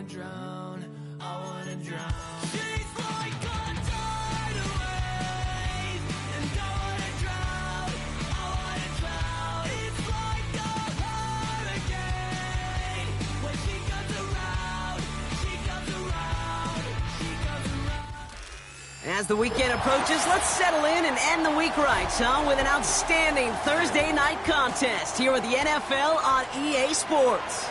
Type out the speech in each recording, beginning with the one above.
wanna drown, I wanna drown. She's like a tidal wave, and I wanna drown, I wanna drown. It's like a hurricane, when she comes around, she comes around, she comes around. As the weekend approaches, let's settle in and end the week right, huh? With an outstanding Thursday night contest here with the NFL on EA Sports.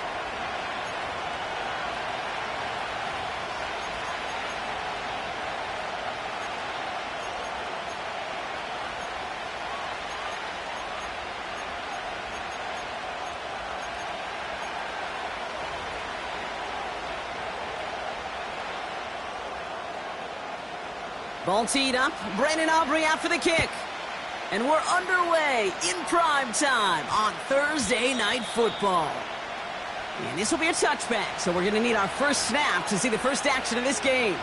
Ball teed up, Brandon Aubrey out for the kick. And we're underway in prime time on Thursday Night Football. And this will be a touchback, so we're going to need our first snap to see the first action of this game.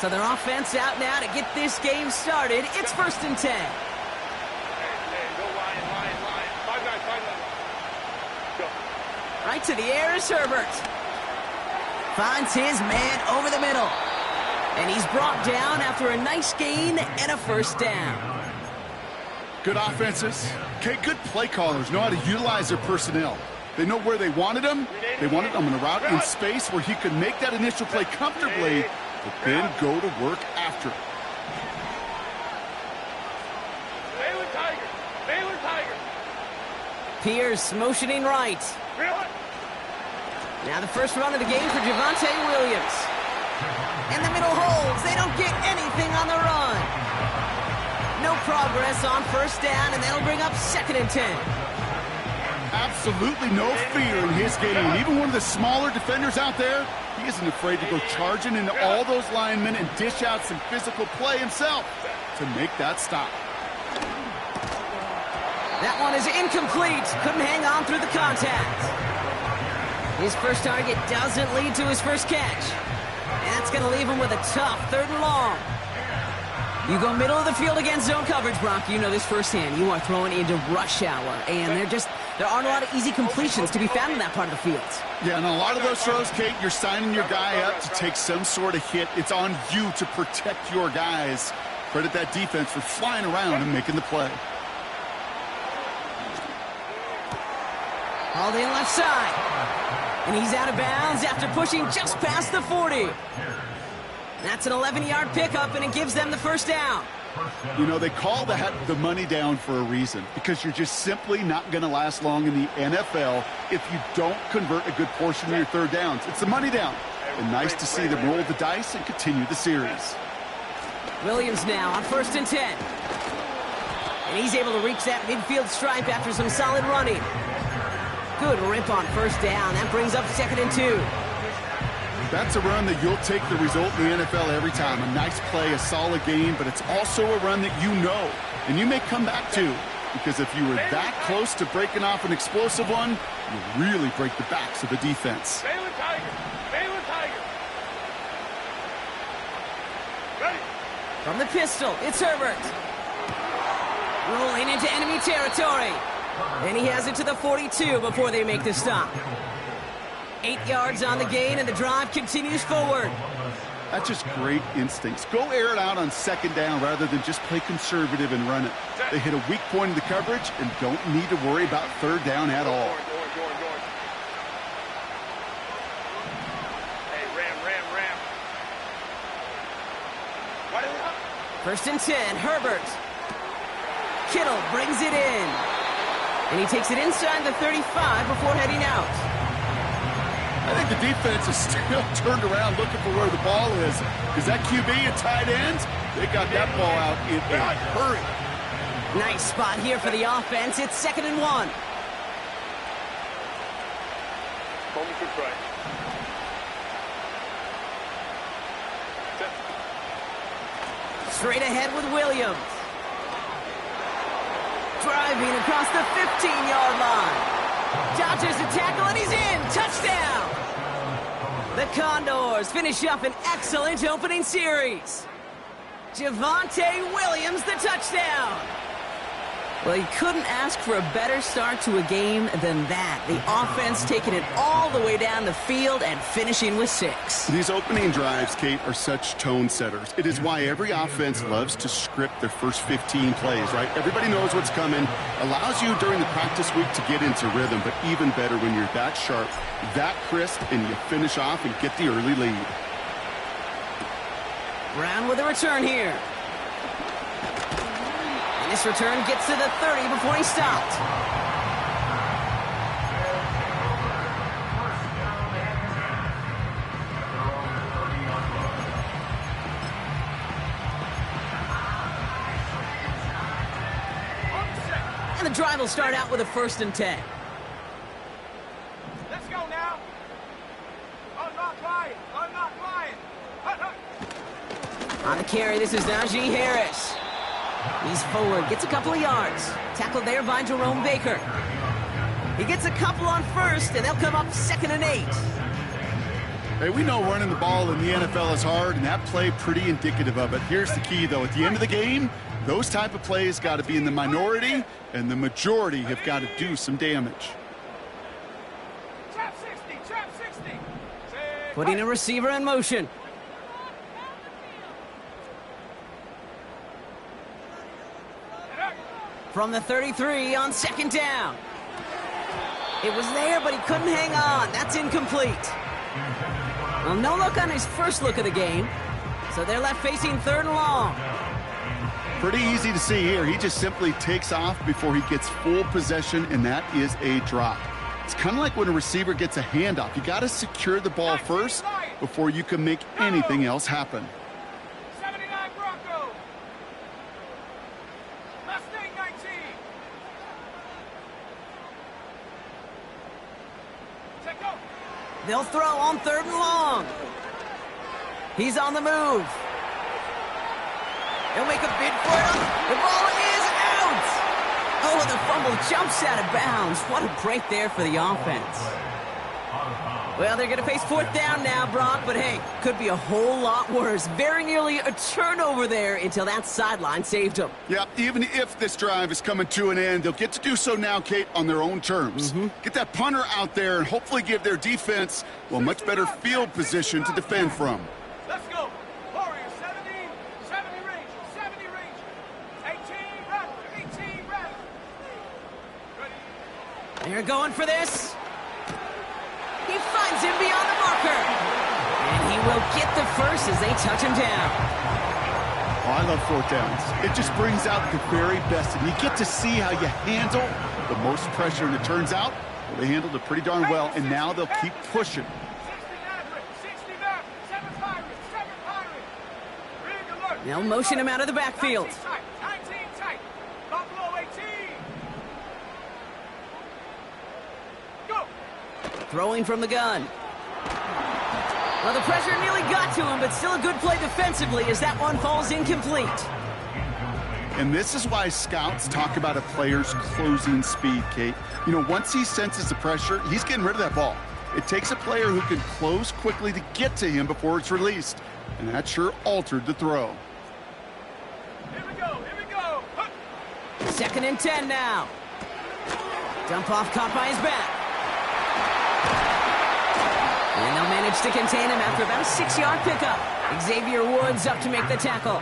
So their offense out now to get this game started. It's 1st and 10. Right to the air is Herbert. Finds his man over the middle. And he's brought down after a nice gain and a first down. Good offenses. Okay, good play callers know how to utilize their personnel. They know where they wanted him. They wanted him in a route in space where he could make that initial play comfortably, but then go to work after it. Pierce motioning right. Now the first run of the game for Javonte Williams. And the middle holds. They don't get anything on the run. No progress on first down, and that'll bring up 2nd and 10. Absolutely no fear in his game. Even one of the smaller defenders out there, he isn't afraid to go charging into all those linemen and dish out some physical play himself to make that stop. That one is incomplete. Couldn't hang on through the contact. His first target doesn't lead to his first catch. And that's going to leave him with a tough 3rd and long. You go middle of the field against zone coverage, Brock. You know this firsthand. You are throwing into rush hour. And there aren't a lot of easy completions to be found in that part of the field. Yeah, and a lot of those throws, Kate, you're signing your guy up to take some sort of hit. It's on you to protect your guys. Credit that defense for flying around and making the play. Hauled in left side. And he's out of bounds after pushing just past the 40. That's an 11-yard pickup, and it gives them the first down. You know, they call that the money down for a reason, because you're just simply not going to last long in the NFL if you don't convert a good portion of your 3rd downs. It's the money down. And nice to see them roll the dice and continue the series. Williams now on 1st and 10. And he's able to reach that midfield stripe after some solid running. Good rip on first down. That brings up 2nd and 2. That's a run that you'll take the result in the NFL every time. A nice play, a solid game, but it's also a run that you know and you may come back to, because if you were that close to breaking off an explosive one, you really break the backs of the defense. Baylor Tiger. Baylor Tiger. Ready. From the pistol, it's Herbert. Rolling into enemy territory. And he has it to the 42 before they make the stop. 8 yards on the gain, and the drive continues forward. That's just great instincts. Go air it out on 2nd down rather than just play conservative and run it. They hit a weak point in the coverage and don't need to worry about 3rd down at all. Hey, ram. 1st and 10, Herbert. Kittle brings it in. And he takes it inside the 35 before heading out. I think the defense is still turned around looking for where the ball is. Because that QB and tight ends, they got that ball out in a hurry. Nice spot here for the offense. It's 2nd and 1. Moment to try. Straight ahead with Williams. Driving across the 15-yard line. Dodgers a tackle, and he's in. Touchdown! The Condors finish up an excellent opening series. Javonte Williams, the touchdown. Well, you couldn't ask for a better start to a game than that. The offense taking it all the way down the field and finishing with 6. These opening drives, Kate, are such tone setters. It is why every offense loves to script their first 15 plays, right? Everybody knows what's coming. Allows you during the practice week to get into rhythm, but even better when you're that sharp, that crisp, and you finish off and get the early lead. Brown with a return here. And this return gets to the 30 before he stopped. And the drive will start out with a 1st and 10. Let's go now. I'm not lying. I'm not lying. On the carry, this is Najee Harris. He's forward, gets a couple of yards. Tackled there by Jerome Baker. He gets a couple on 1st, and they'll come up 2nd and 8. Hey, we know running the ball in the NFL is hard, and that play pretty indicative of it. Here's the key, though. At the end of the game, those type of plays got to be in the minority, and the majority have got to do some damage. Trap 60, trap 60. Putting a receiver in motion. From the 33 on 2nd down. It was there, but he couldn't hang on. That's incomplete. Well, no look on his first look of the game. So they're left facing 3rd and long. Pretty easy to see here. He just simply takes off before he gets full possession, and that is a drop. It's kind of like when a receiver gets a handoff. You got to secure the ball first before you can make anything else happen. 79 Bronco. Mustang 19. Take go. They'll throw on 3rd and long. He's on the move. He'll make a bid for it. The ball is out. Oh, the fumble jumps out of bounds. What a break there for the offense. Well, they're going to face 4th down now, Brock, but hey, could be a whole lot worse. Very nearly a turnover there until that sideline saved them. Yeah, even if this drive is coming to an end, they'll get to do so now, Kate, on their own terms. Get that punter out there and hopefully give their defense, well, much better field position to defend from. Let's go. Warriors 70, 70 range, 70 range. 18 rattle, 18 rattle. Ready? They're going for this. He finds him beyond the marker. And he will get the first as they touch him down. Oh, I love 4th downs. It just brings out the very best, and you get to see how you handle the most pressure, and it turns out well, they handled it pretty darn well, and now they'll keep pushing. 69, 7 Pirates, 7 Pirates. Rig alert. They'll motion him out of the backfield. 19 tight. Buffalo 18. Go. Throwing from the gun. Well, the pressure nearly got to him, but still a good play defensively as that one falls incomplete. And this is why scouts talk about a player's closing speed, Kate. You know, once he senses the pressure, he's getting rid of that ball. It takes a player who can close quickly to get to him before it's released. And that sure altered the throw. Here we go. Here we go. Hup. 2nd and 10 now. Dump off caught by his back. And they'll manage to contain him after about a 6-yard pickup. Xavier Woods up to make the tackle.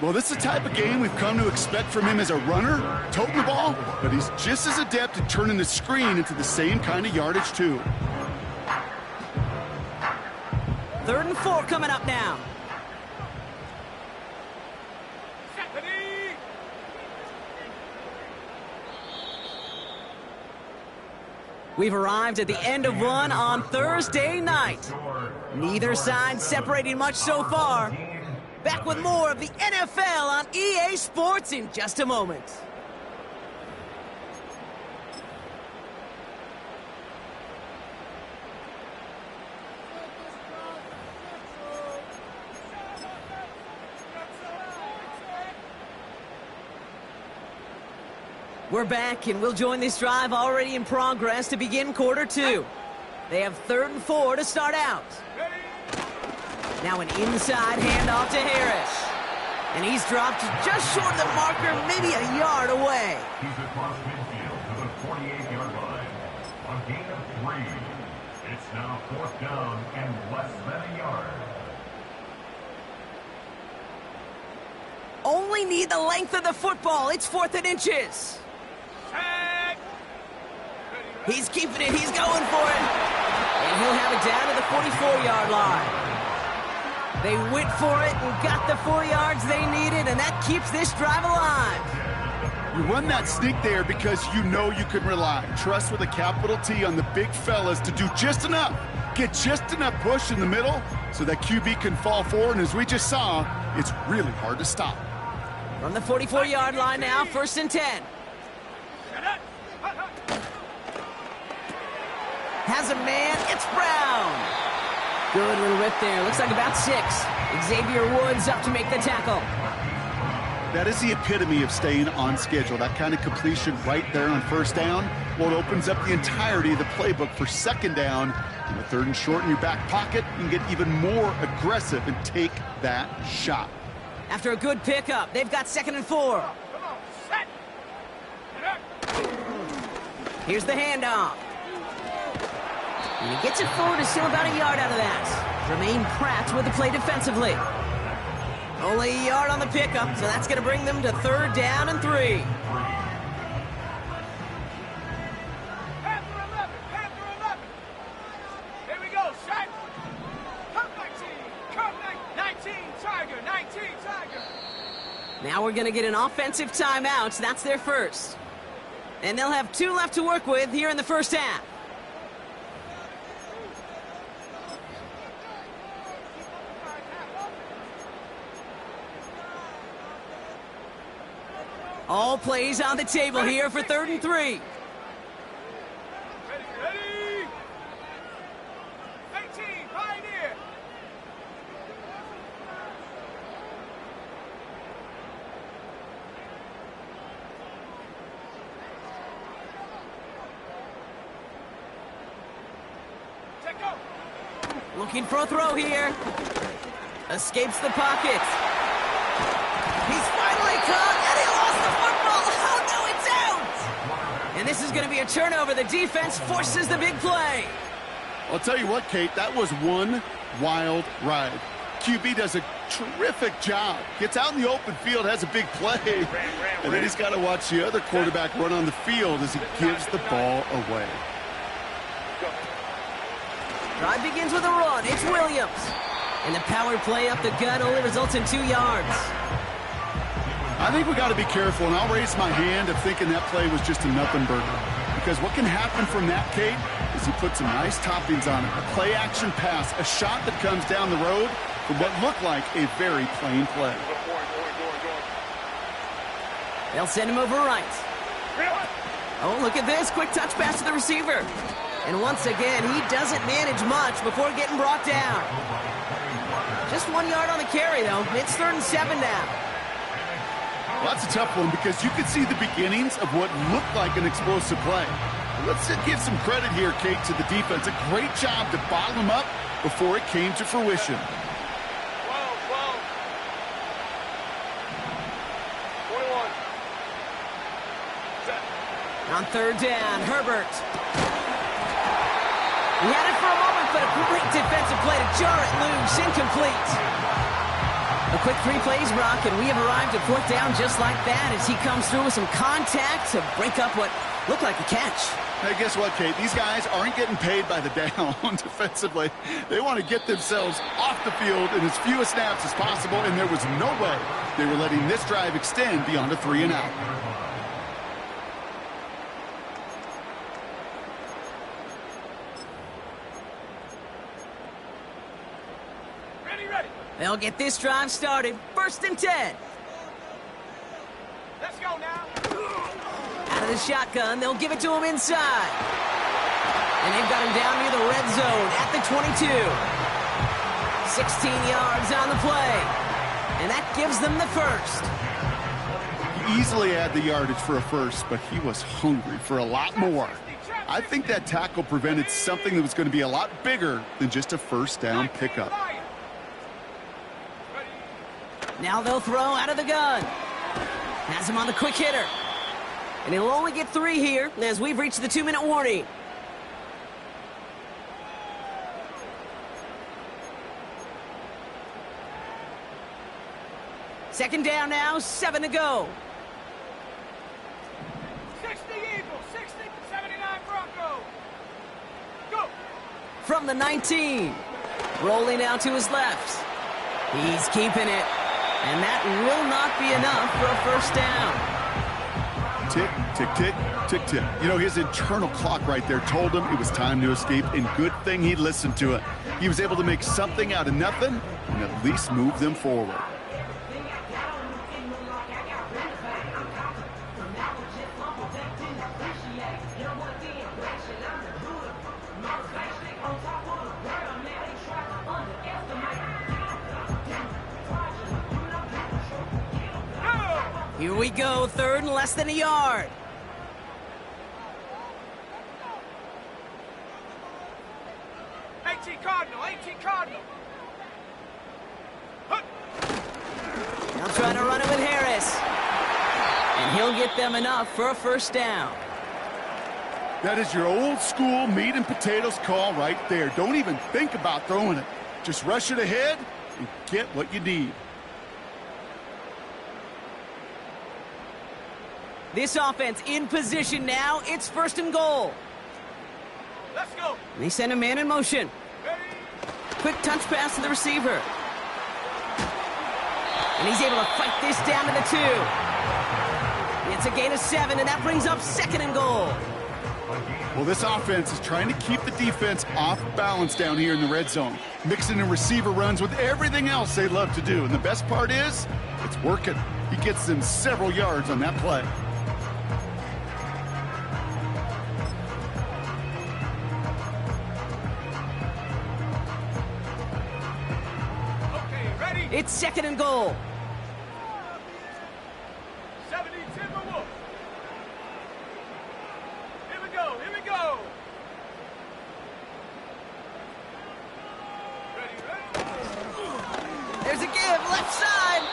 Well, this is the type of game we've come to expect from him as a runner, toting the ball, but he's just as adept at turning the screen into the same kind of yardage, too. 3rd and 4 coming up now. We've arrived at the end of one on Thursday night. Neither side separating much so far. Back with more of the NFL on EA Sports in just a moment. We're back, and we'll join this drive already in progress to begin quarter 2. They have 3rd and 4 to start out. Now an inside handoff to Harris. And he's dropped just short of the marker, maybe a yard away. He's across midfield to the 48-yard line. A gain of 3. It's now 4th down and less than a yard. Only need the length of the football. It's 4th and inches. Tag. He's keeping it. He's going for it. And he'll have it down to the 44-yard line. They went for it and got the 4 yards they needed, and that keeps this drive alive. You run that sneak there because you know you can rely. Trust with a capital T on the big fellas to do just enough. Get just enough push in the middle so that QB can fall forward, and as we just saw, it's really hard to stop. From the 44-yard line now, 1st and 10. Has a man, it's Brown. Good little rip there, looks like about 6. Xavier Woods up to make the tackle. That is the epitome of staying on schedule. That kind of completion right there on 1st down. Well, it opens up the entirety of the playbook for 2nd down. And with 3rd and short in your back pocket, you can get even more aggressive and take that shot. After a good pickup, they've got 2nd and 4. Come on, set. Here's the handoff. And he gets it forward to still about a yard out of that. Jermaine Pratt with the play defensively. Only a yard on the pickup, so that's going to bring them to 3rd down and 3. Panther 11, Panther 11. Here we go, set. Come 19, Tiger, 19, Tiger. Now we're going to get an offensive timeout. That's their first. And they'll have 2 left to work with here in the 1st half. All plays on the table here for 3rd and 3. Ready. 18, Pioneer. Check go. Looking for a throw here. Escapes the pocket. He's finally caught, and he lost the football. Oh, no, it's out! And this is going to be a turnover. The defense forces the big play. I'll tell you what, Kate, that was one wild ride. QB does a terrific job. Gets out in the open field, has a big play. And then he's got to watch the other quarterback run on the field as he gives the ball away. Drive begins with a run. It's Williams. And the power play up the gut only results in 2 yards. I think we got to be careful, and I'll raise my hand of thinking that play was just a nothing burger. Because what can happen from that, Kate, is he put some nice toppings on it. A play-action pass, a shot that comes down the road for what looked like a very plain play. They'll send him over right. Oh, look at this. Quick touch pass to the receiver. And once again, he doesn't manage much before getting brought down. Just 1 yard on the carry, though. It's 3rd and 7 now. Well, that's a tough one because you could see the beginnings of what looked like an explosive play. Let's give some credit here, Kate, to the defense. A great job to bottle him up before it came to fruition. 12. 21. Set. On 3rd down, Herbert. He had it for a moment, but a great defensive play to jar it loose. Incomplete. A quick 3 plays, Brock, and we have arrived at 4th down just like that as he comes through with some contact to break up what looked like a catch. Hey, guess what, Kate? These guys aren't getting paid by the down defensively. They want to get themselves off the field in as few snaps as possible, and there was no way they were letting this drive extend beyond a 3 and out. Ready. They'll get this drive started. 1st and 10. Let's go now. Out of the shotgun, they'll give it to him inside. And they've got him down near the red zone at the 22. 16 yards on the play. And that gives them the first. He easily had the yardage for a first, but he was hungry for a lot more. I think that tackle prevented something that was going to be a lot bigger than just a 1st down pickup. Now they'll throw out of the gun. Has him on the quick hitter. And he'll only get 3 here as we've reached the 2-minute warning. Second down now, 7 to go. 60 Eagles, 60, 79 Broncos. Go. From the 19. Rolling out to his left. He's keeping it. And that will not be enough for a first down. Tick, tick, tick, tick, tick. You know, his internal clock right there told him it was time to escape, and good thing he listened to it. He was able to make something out of nothing and at least move them forward. Here we go, 3rd and less than a yard. AT Cardinal. They'll try to run it with Harris. And he'll get them enough for a first down. That is your old school meat and potatoes call right there. Don't even think about throwing it. Just rush it ahead and get what you need. This offense in position now. It's 1st and goal. Let's go. They send a man in motion. Ready? Quick touch pass to the receiver. And he's able to fight this down to the 2. It's a gain of 7, and that brings up 2nd and goal. Well, this offense is trying to keep the defense off balance down here in the red zone, mixing in receiver runs with everything else they love to do. And the best part is, it's working. He gets them several yards on that play. Okay, ready? It's 2nd and goal. 70 Timberwolves. Here we go. Ready? There's a give, left side.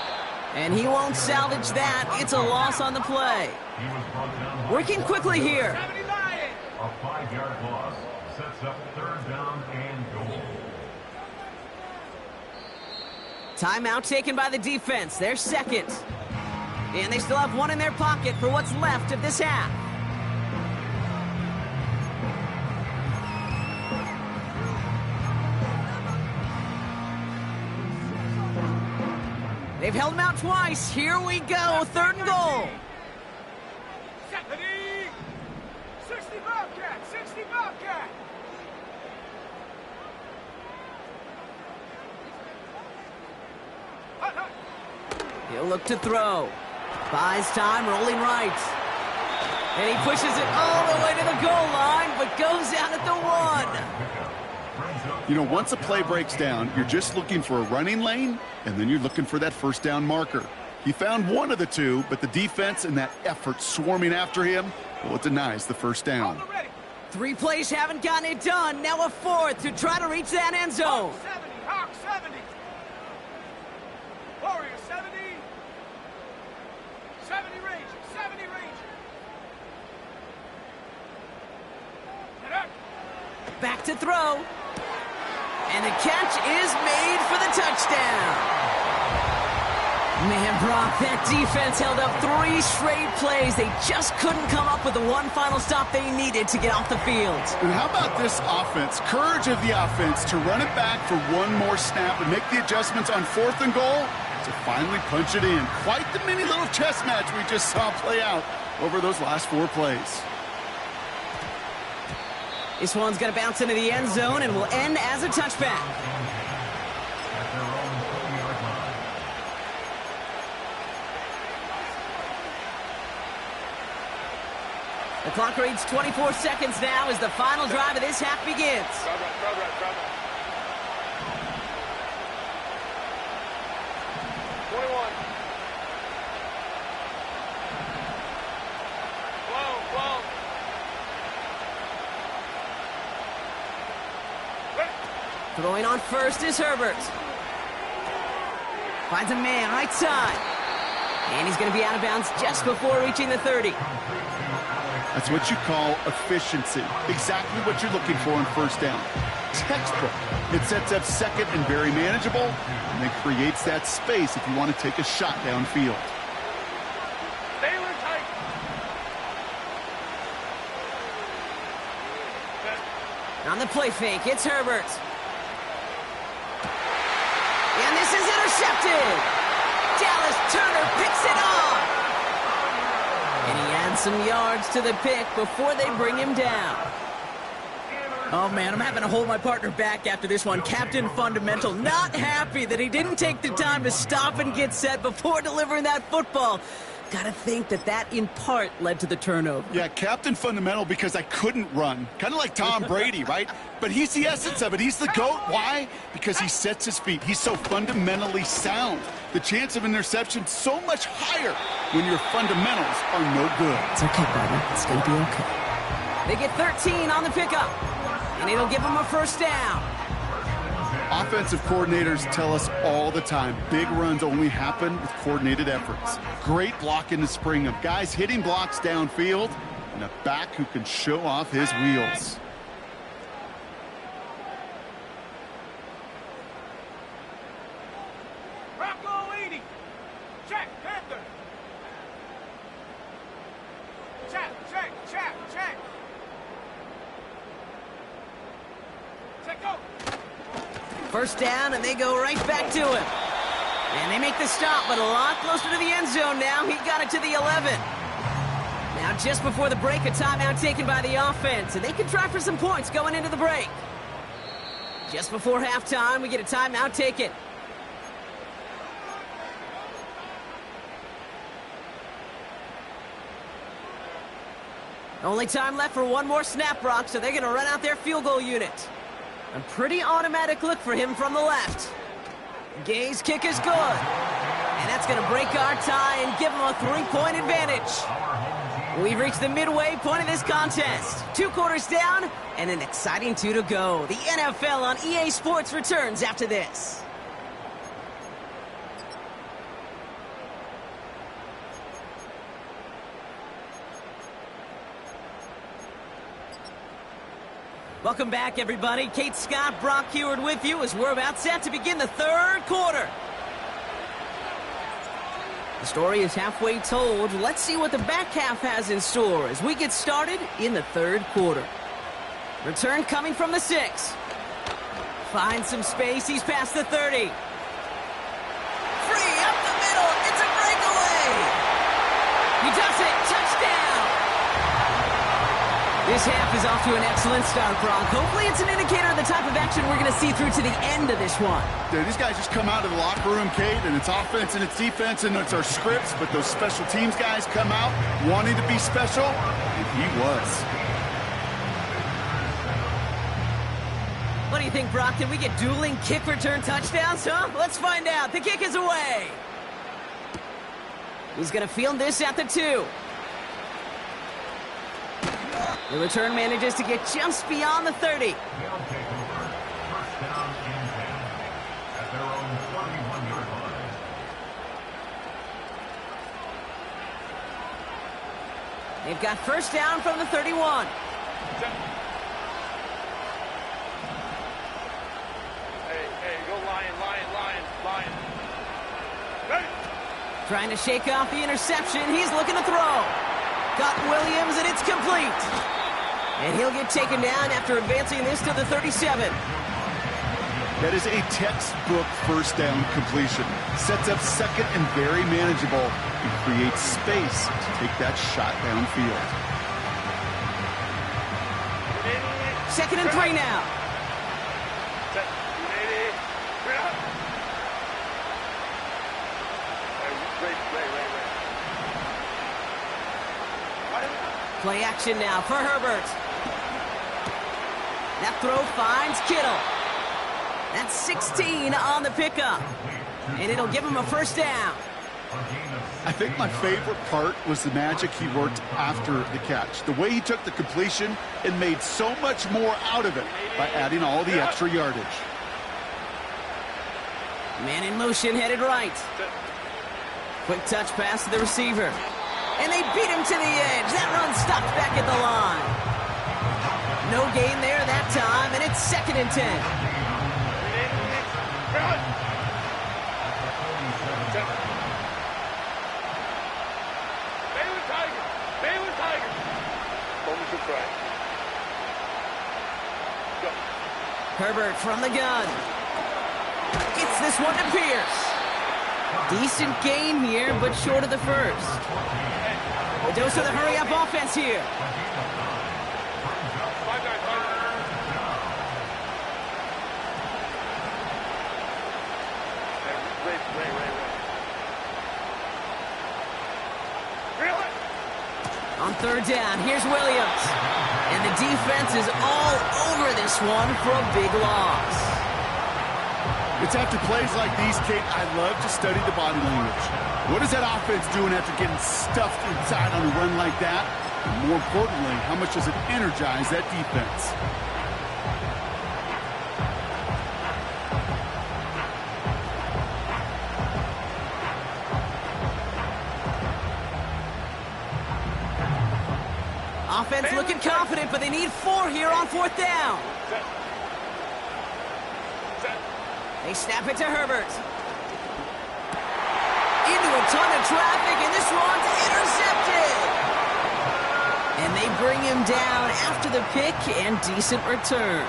And he won't salvage that. It's a loss on the play. He was brought down by Working quickly here. 70 Lions. a 5-yard loss. Sets up 3rd down and goal. Timeout taken by the defense. They're 2nd. And they still have 1 in their pocket for what's left of this half. They've held him out twice. Here we go. 3rd and goal. 70. 60 Bobcat. 60 Bobcat. Hut, hut. He'll look to throw. Buys time, rolling right. And he pushes it all the way to the goal line, but goes out at the 1. You know, once a play breaks down, you're just looking for a running lane, and then you're looking for that first down marker. He found one of the 2, but the defense and that effort swarming after him, well, it denies the first down. Hold it ready. 3 plays haven't gotten it done. Now a 4th to try to reach that end zone. Hawk 70. Hawk 70. Warrior 70. 70 Ranger. 70 Ranger. Get up. Back to throw. And the catch is made for the touchdown. Man, Brock, that defense held up 3 straight plays. They just couldn't come up with the one final stop they needed to get off the field. And how about this offense? Courage of the offense to run it back for one more snap and make the adjustments on 4th and goal to finally punch it in. Quite the mini little chess match we just saw play out over those last 4 plays. This one's going to bounce into the end zone and will end as a touchback. At their own 4-yard line. The clock reads 24 seconds now as the final drive of this half begins. Crowd right. 21. Whoa. Ready. Throwing on first is Herbert. Finds a man right side. And he's going to be out of bounds just before reaching the 30. That's what you call efficiency. Exactly what you're looking for in first down. Textbook. It sets up second and very manageable, and it creates that space if you want to take a shot downfield. Baylor tight. On the play fake, it's Herbert. And this is intercepted. Dallas Turner picks it off. And he adds some yards to the pick before they bring him down. Oh, man, I'm having to hold my partner back after this one. Captain Fundamental not happy that he didn't take the time to stop and get set before delivering that football. Gotta think that in part led to the turnover. Yeah, Captain Fundamental because I couldn't run. Kind of like Tom Brady, right? But he's the essence of it. He's the GOAT. Why? Because he sets his feet. He's so fundamentally sound. The chance of interception so much higher when your fundamentals are no good. It's okay, brother. It's gonna be okay. They get 13 on the pickup, and it'll give them a first down. Offensive coordinators tell us all the time, big runs only happen with coordinated efforts. Great block in the spring of guys hitting blocks downfield and a back who can show off his wheels. Rocco 80. Check, Panther. Check. Check, go. First down, and they go right back to him. And they make the stop, but a lot closer to the end zone now. He got it to the 11. Now, just before the break, a timeout taken by the offense, and they can try for some points going into the break. Just before halftime, we get a timeout taken. Only time left for one more snap, Brock, so they're going to run out their field goal unit. A pretty automatic look for him from the left. Gay's kick is good. And that's going to break our tie and give him a 3-point advantage. We've reached the midway point of this contest. 2 quarters down and an exciting 2 to go. The NFL on EA Sports returns after this. Welcome back, everybody. Kate Scott, Brock Heward with you as we're about set to begin the third quarter. The story is halfway told. Let's see what the back half has in store as we get started in the third quarter. Return coming from the 6. Finds some space. He's past the 30. Free up the middle. It's a breakaway. He does it. Touchdown. This half is off to an excellent start, Brock. Hopefully it's an indicator of the type of action we're going to see through to the end of this one. Dude, these guys just come out of the locker room, Kate, and it's offense and it's defense and it's our scripts, but those special teams guys come out wanting to be special, and he was. What do you think, Brock? Can we get dueling kick return touchdowns, huh? Let's find out. The kick is away. He's going to field this at the 2. The return manages to get just beyond the 30. They'll take over. First down and 10 at their own 41-yard line. They've got first down from the 31. Hey, go Lion. Ready? Trying to shake off the interception. He's looking to throw. Got Williams, and it's complete. And he'll get taken down after advancing this to the 37. That is a textbook first down completion. Sets up second and very manageable and creates space to take that shot downfield. 2nd and 3 now. Play action now for Herbert. That throw finds Kittle. That's 16 on the pickup. And it'll give him a first down. I think my favorite part was the magic he worked after the catch. The way he took the completion and made so much more out of it by adding all the extra yardage. Man in motion, headed right. Quick touch pass to the receiver. And they beat him to the edge. That run stopped back at the line. No gain there that time, and it's 2nd and 10. Baylor Tiger. Baylor Tiger. Only good try. Go. Herbert from the gun. Gets this one to Pierce. Decent gain here, but short of the first. A dose of the hurry-up offense here. On 3rd down, here's Williams. And the defense is all over this one for a big loss. It's after plays like these, Kate, I love to study the body language. What is that offense doing after getting stuffed inside on a run like that? And more importantly, how much does it energize that defense? Offense looking confident, but they need 4 here on 4th down. They snap it to Herbert. Into a ton of traffic, and this one's intercepted. And they bring him down after the pick and decent return.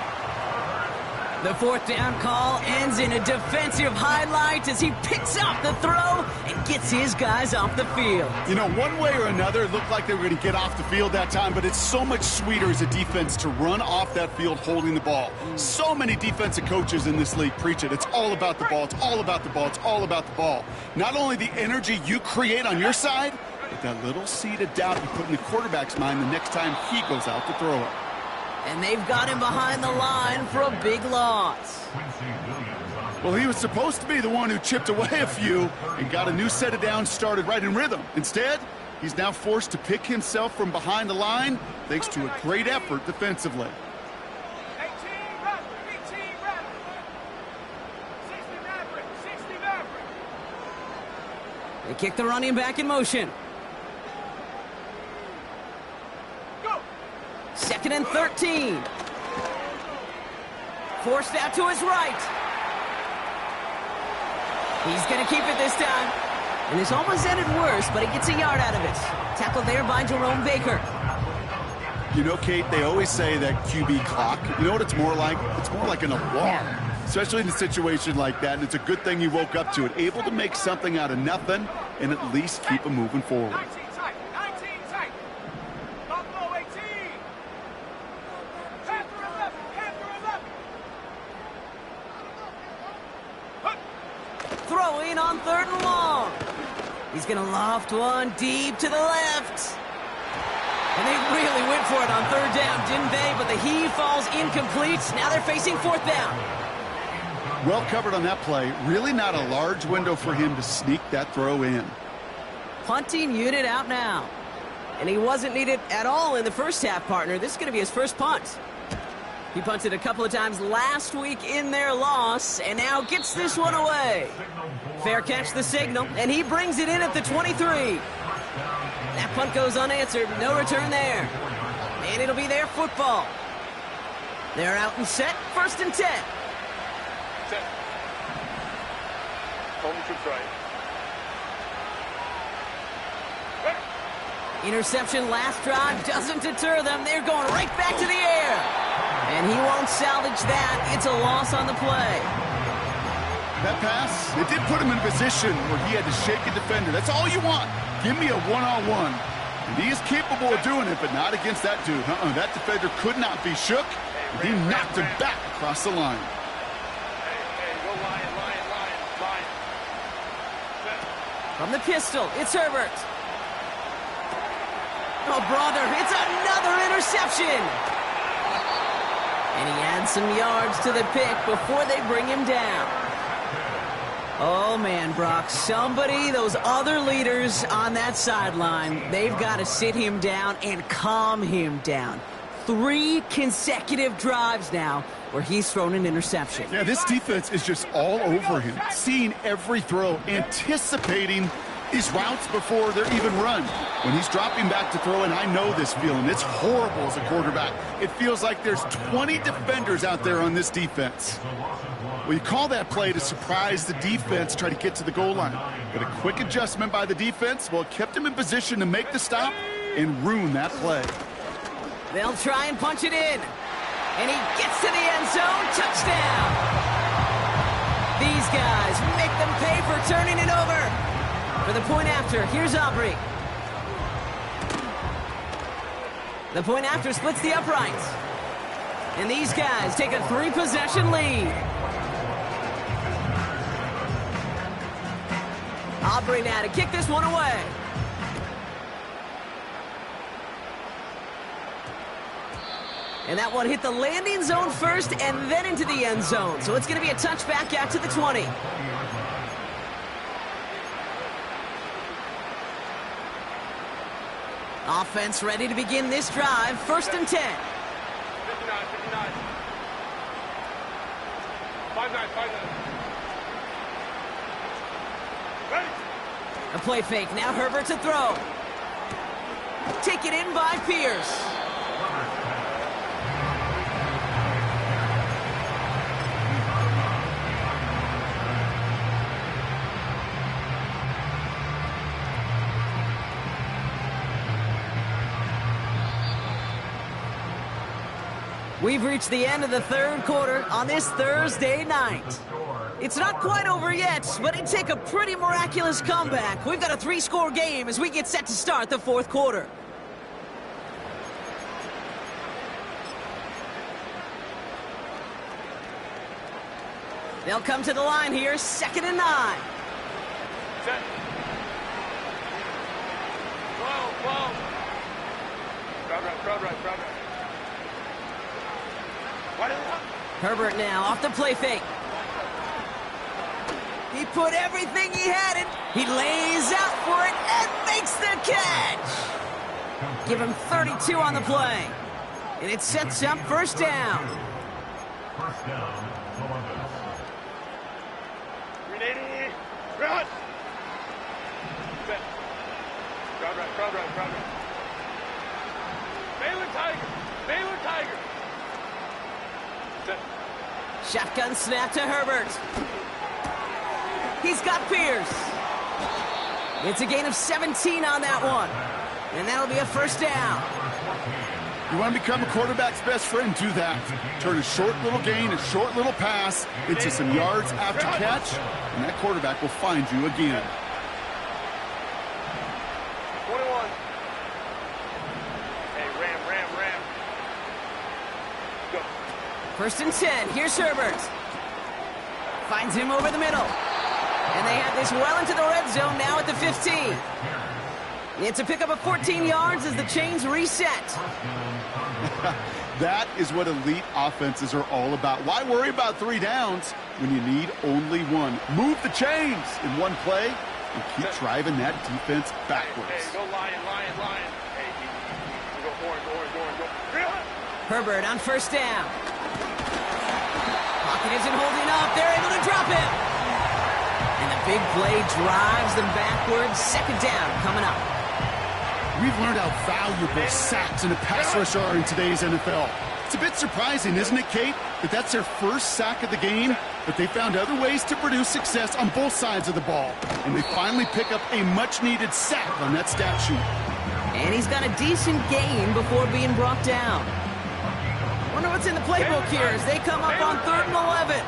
The 4th down call ends in a defensive highlight as he picks up the throw and gets his guys off the field. You know, one way or another, it looked like they were going to get off the field that time, but it's so much sweeter as a defense to run off that field holding the ball. So many defensive coaches in this league preach it. It's all about the ball. It's all about the ball. It's all about the ball. Not only the energy you create on your side, but that little seed of doubt you put in the quarterback's mind the next time he goes out to throw it. And they've got him behind the line for a big loss. Well, he was supposed to be the one who chipped away a few and got a new set of downs started right in rhythm. Instead, he's now forced to pick himself from behind the line thanks to a great effort defensively. 18 Bradford, 18 Bradford. 60 Bradford, 60 Bradford. They kick the running back in motion. Go. 2nd and 13. Forced out to his right. He's going to keep it this time. And this almost ended worse, but he gets a yard out of it. Tackled there by Jerome Baker. You know, Kate, they always say that QB clock, you know what it's more like? It's more like an alarm, especially in a situation like that. And it's a good thing you woke up to it, able to make something out of nothing and at least keep them moving forward. 19 tight, 19 tight. Buffalo 18. Panther 11, Panther 11. Throwing on 3rd and long. He's going to loft one deep to the left. And they really went for it on 3rd down, didn't they? But the heave falls incomplete. Now they're facing 4th down. Well covered on that play. Really not a large window for him to sneak that throw in. Punting unit out now. And he wasn't needed at all in the first half, partner. This is going to be his first punt. He punted a couple of times last week in their loss, and now gets this one away. Fair catch the signal, and he brings it in at the 23. That punt goes unanswered. No return there. And it'll be their football. They're out and set. 1st and 10. Set. Home to try. Interception last drive doesn't deter them. They're going right back to the air. And he won't salvage that. It's a loss on the play. That pass, it did put him in a position where he had to shake a defender. That's all you want. Give me a one-on-one. And he is capable of doing it, but not against that dude. That defender could not be shook. He knocked him back across the line. Hey, go Lion, Lion, Lion, Lion. From the pistol, it's Herbert. Oh, brother, it's another interception. And he adds some yards to the pick before they bring him down. Oh, man, Brock, somebody, those other leaders on that sideline, they've got to sit him down and calm him down. 3 consecutive drives now where he's thrown an interception. Yeah, this defense is just all over him, seeing every throw, anticipating these routes before they're even run. When he's dropping back to throw, and I know this feeling, it's horrible as a quarterback. It feels like there's 20 defenders out there on this defense. Well, you call that play to surprise the defense, try to get to the goal line. But a quick adjustment by the defense, well, it kept him in position to make the stop and ruin that play. They'll try and punch it in. And he gets to the end zone. Touchdown! These guys make them pay for turning it over. For the point after, here's Aubrey. The point after splits the uprights. And these guys take a 3-possession lead. Aubrey now to kick this one away. And that one hit the landing zone first and then into the end zone. So it's going to be a touchback out to the 20. Offense ready to begin this drive. 1st and 10. 59, 59. 5-9, 5-9. Ready? A play fake. Now Herbert to throw. Taken in by Pierce. We've reached the end of the 3rd quarter on this Thursday night. It's not quite over yet, but it'd take a pretty miraculous comeback. We've got a 3-score game as we get set to start the 4th quarter. They'll come to the line here, 2nd and 9. Set. 12, 12. Crowd right. Why did it Herbert now off the play fake. He put everything he had in. He lays out for it and makes the catch. Give him 32 on the play. And it sets up 1st down. 1st down, Columbus. 380. Run. Set. Crowd right. Baylor Tiger. Set. Shotgun snap to Herbert. He's got Pierce. It's a gain of 17 on that one. And that'll be a 1st down. You want to become a quarterback's best friend, do that. Turn a short little gain, a short little pass into some yards after catch, and that quarterback will find you again. 21. Hey, ram. Go. 1st and 10. Here's Herbert. Finds him over the middle. And they have this well into the red zone now at the 15. It's a pickup of 14 yards as the chains reset. That is what elite offenses are all about. Why worry about 3 downs when you need only 1? Move the chains in one play and keep driving that defense backwards. Hey, go lion. Hey, go orange. Reel it. Herbert on 1st down. Pocket isn't holding up. They're able to drop him. And the big play drives them backwards. 2nd down coming up. We've learned how valuable sacks and a pass rush are in today's NFL. It's a bit surprising, isn't it, Kate, that that's their 1st sack of the game, but they found other ways to produce success on both sides of the ball. And they finally pick up a much-needed sack on that stat sheet. And he's got a decent gain before being brought down. Wonder what's in the playbook here as they come up on 3rd and 11.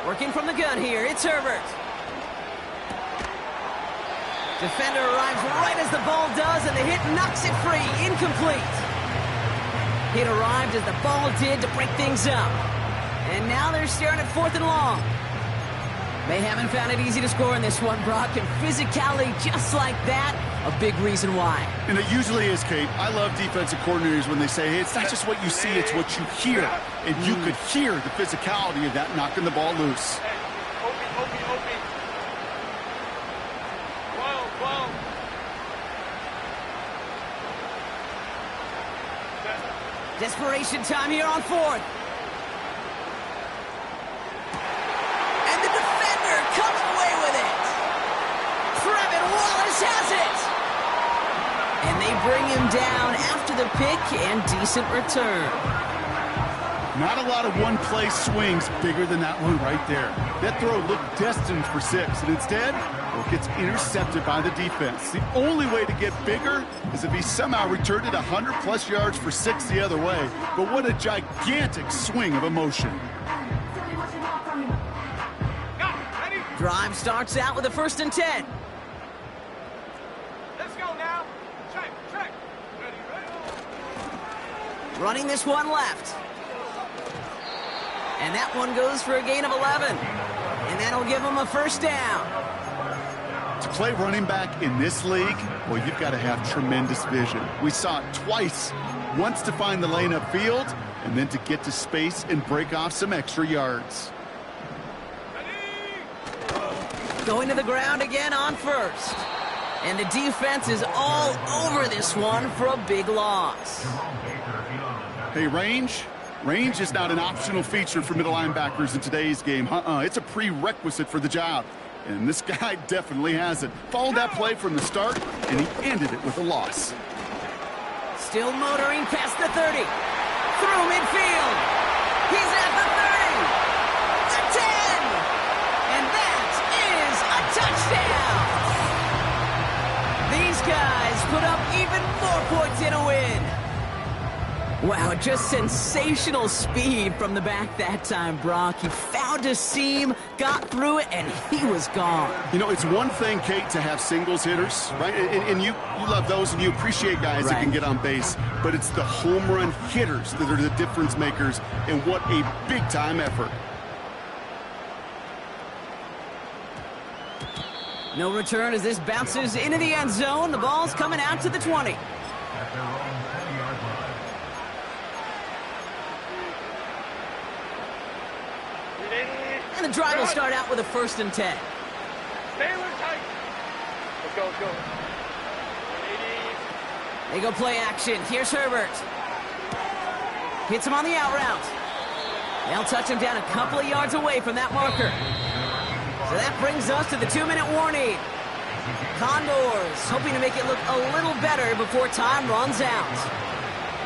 Working from the gun here, it's Herbert. Defender arrives right as the ball does, and the hit knocks it free. Incomplete. Hit arrived as the ball did to break things up. And now they're staring at 4th and long. They haven't found it easy to score in this one, Brock, and physicality just like that a big reason why. And it usually is, Kate. I love defensive coordinators when they say, hey, it's not just what you see, it's what you hear. And you could hear the physicality of that knocking the ball loose. Opie. 12. Desperation time here on fourth. And the defender comes away with it. Trevin Wallace has it. And they bring him down after the pick and decent return. Not a lot of one-play swings bigger than that one right there. That throw looked destined for 6, and instead, well, it gets intercepted by the defense. The only way to get bigger is if he somehow returned it 100-plus yards for 6 the other way. But what a gigantic swing of emotion. Drive starts out with a 1st and 10. Let's go now. Check. Ready. Running this one left. And that one goes for a gain of 11. And that'll give him a 1st down. To play running back in this league, well, you've got to have tremendous vision. We saw it twice. Once to find the lane upfield, and then to get to space and break off some extra yards. Going to the ground again on 1st. And the defense is all over this one for a big loss. Hey, range is not an optional feature for middle linebackers in today's game. It's a prerequisite for the job. And this guy definitely has it. Followed that play from the start, and he ended it with a loss. Still motoring past the 30. Through midfield. He's at the 30. The 10. And that is a touchdown. These guys put up even more points in a win. Wow, just sensational speed from the back that time, Brock. He found a seam, got through it, and he was gone. You know, it's one thing, Kate, to have singles hitters, right? And you love those, and you appreciate guys that can get on base. But it's the home run hitters that are the difference makers, and what a big-time effort. No return as this bounces into the end zone. The ball's coming out to the 20. At their own 10-yard line. And the drive will start out with a 1st and 10. Stay loose tight. Let's go. They go play action. Here's Herbert. Hits him on the out route. They'll touch him down a couple of yards away from that marker. So that brings us to the 2-minute warning. Condors hoping to make it look a little better before time runs out.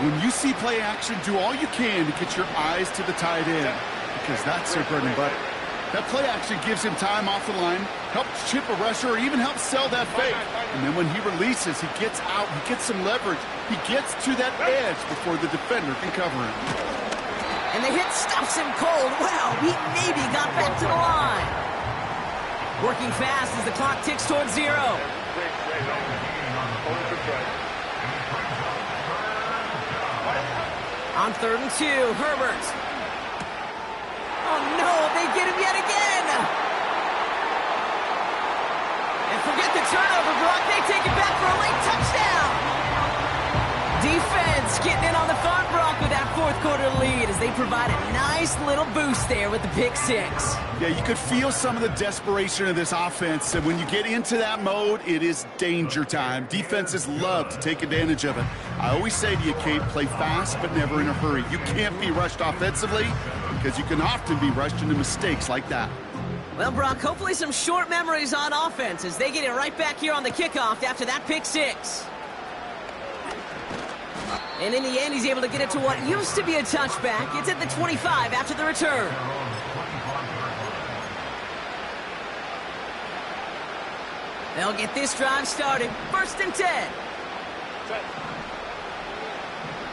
When you see play action, do all you can to get your eyes to the tight end, because that's their bread and butter. That play action gives him time off the line, helps chip a rusher, or even helps sell that fake. And then when he releases, he gets out, he gets some leverage. He gets to that edge before the defender can cover him. And the hit stops him cold. Wow, he maybe got back to the line. Working fast as the clock ticks towards 0. On 3rd and 2, Herbert. Oh no, they get him yet again. And forget the turnover, Brock. They take it back for a late touchdown. Defense getting in on the fun, Brock, with that 4th quarter lead as they provide a nice little boost there with the pick 6. Yeah, you could feel some of the desperation of this offense, and when you get into that mode, it is danger time. Defenses love to take advantage of it. I always say to you, Kate, play fast but never in a hurry. You can't be rushed offensively because you can often be rushed into mistakes like that. Well, Brock, hopefully some short memories on offense as they get it right back here on the kickoff after that pick 6. And in the end, he's able to get it to what used to be a touchback. It's at the 25 after the return. They'll get this drive started. 1st and 10.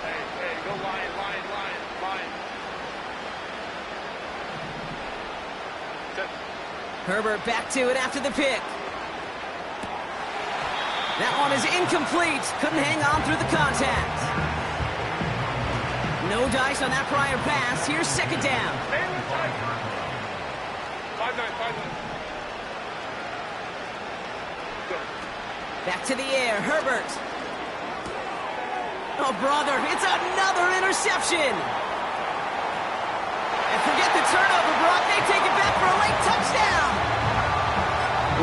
Hey, go line. Herbert back to it after the pick. That one is incomplete. Couldn't hang on through the contact. No dice on that prior pass. Here's 2nd down. 5-9. Back to the air, Herbert. Oh, brother, it's another interception. And forget the turnover, Brock. They take it back for a late touchdown.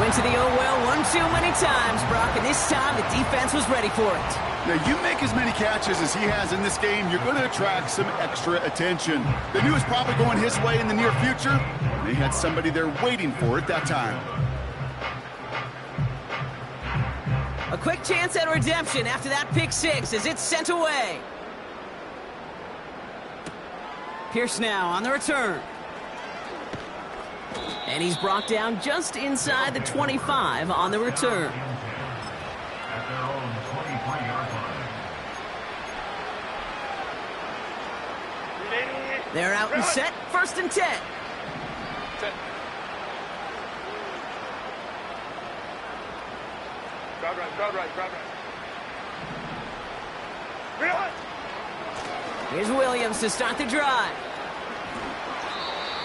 Went to the oh well one too many times, Brock, and this time the defense was ready for it. Now, you make as many catches as he has in this game, you're going to attract some extra attention. They knew it was probably going his way in the near future. They had somebody there waiting for it that time. A quick chance at redemption after that pick six as it's sent away. Pierce now on the return. And he's brought down just inside the 25 on the return. At their own 23-yard line. They're out and set, 1st and 10. Set. Crowd right, crowd right, crowd right. Real. Here's Williams to start the drive.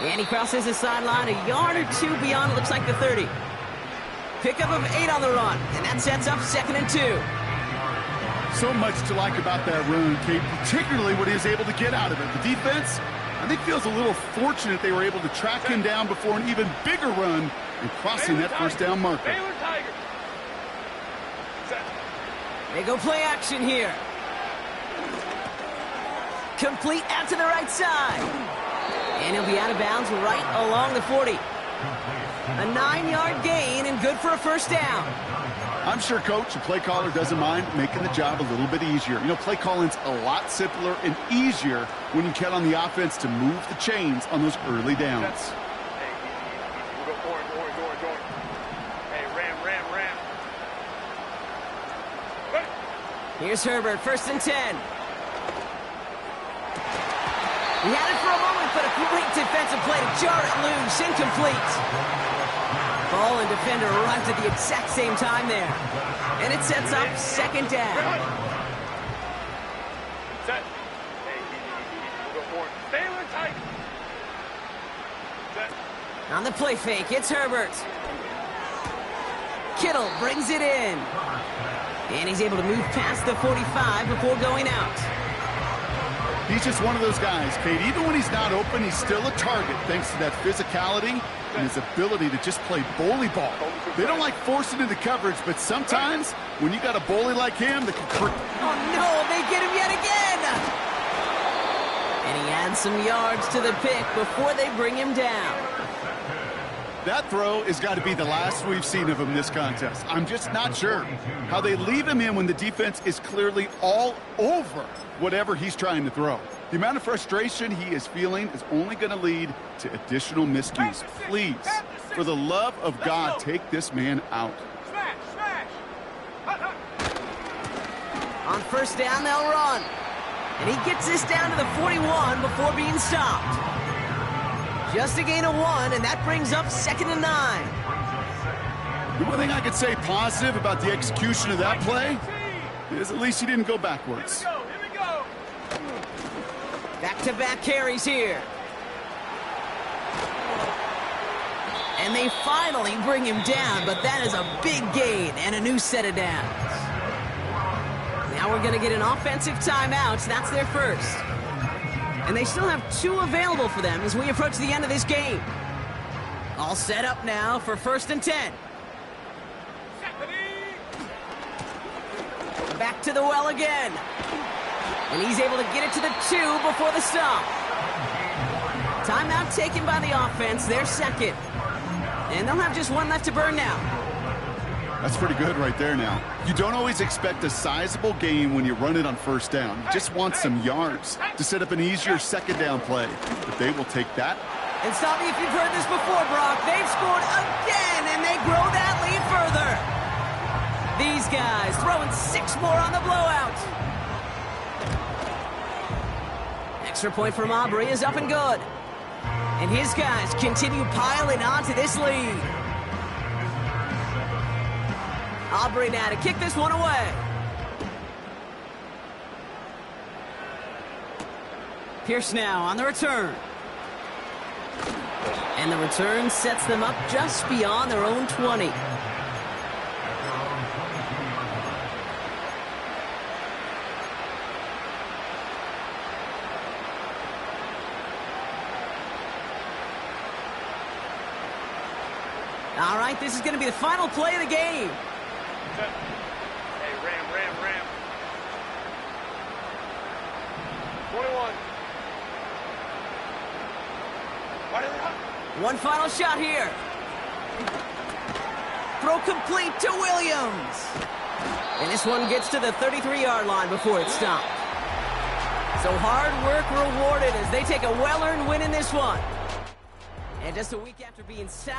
And he crosses the sideline a yard or two beyond, it looks like the 30. Pickup of 8 on the run, and that sets up 2nd and 2. So much to like about that run, Kate, particularly what he was able to get out of it. The defense, I think, feels a little fortunate they were able to track him down before an even bigger run and crossing that first down marker. Baylor Tigers. Set. They go play action here. Complete out to the right side. And he'll be out of bounds right along the 40. A 9-yard gain and good for a first down. I'm sure, Coach, the play caller doesn't mind making the job a little bit easier. You know, play calling's a lot simpler and easier when you count on the offense to move the chains on those early downs. Hey, we'll go forward. Hey, ram. Hey. Here's Herbert, 1st and 10. He had it for a moment, but a great defensive play to jar it loose, incomplete. Ball and defender arrived at the exact same time there. And it sets up 2nd down. Set. Hey, we'll go forward. Baylor Tigers. Set. On the play fake, it's Herbert. Kittle brings it in. And he's able to move past the 45 before going out. He's just one of those guys, Kate. Even when he's not open, he's still a target thanks to that physicality and his ability to just play bully ball. They don't like forcing into coverage, but sometimes when you got a bully like him that can... Oh, no, they get him yet again. And he adds some yards to the pick before they bring him down. That throw has got to be the last we've seen of him this contest. I'm just not sure how they leave him in when the defense is clearly all over whatever he's trying to throw. The amount of frustration he is feeling is only going to lead to additional miscues. Please, for the love of God, take this man out. Smash. Hut. On 1st down, they'll run. And he gets this down to the 41 before being stopped. Just a gain of 1, and that brings up 2nd and 9. The one thing I could say positive about the execution of that play is at least he didn't go backwards. Here we go. Back-to-back carries here. And they finally bring him down, but that is a big gain and a new set of downs. Now we're going to get an offensive timeout. That's their first. And they still have 2 available for them as we approach the end of this game. All set up now for 1st and 10. Back to the well again. And he's able to get it to the 2 before the stop. Timeout taken by the offense, their 2nd. And they'll have just 1 left to burn now. That's pretty good right there now. You don't always expect a sizable game when you run it on 1st down. You just want some yards to set up an easier 2nd down play. But they will take that. And stop me if you've heard this before, Brock. They've scored again, and they grow that lead further. These guys throwing 6 more on the blowout. Extra point from Aubrey is up and good. And his guys continue piling on to this lead. Aubrey now to kick this one away. Pierce now on the return. And the return sets them up just beyond their own 20. All right, this is going to be the final play of the game. Hey, ram. 21. Why did it One final shot here. Throw complete to Williams. And this one gets to the 33-yard line before it's stopped. So hard work rewarded as they take a well-earned win in this one. And just a week after being sound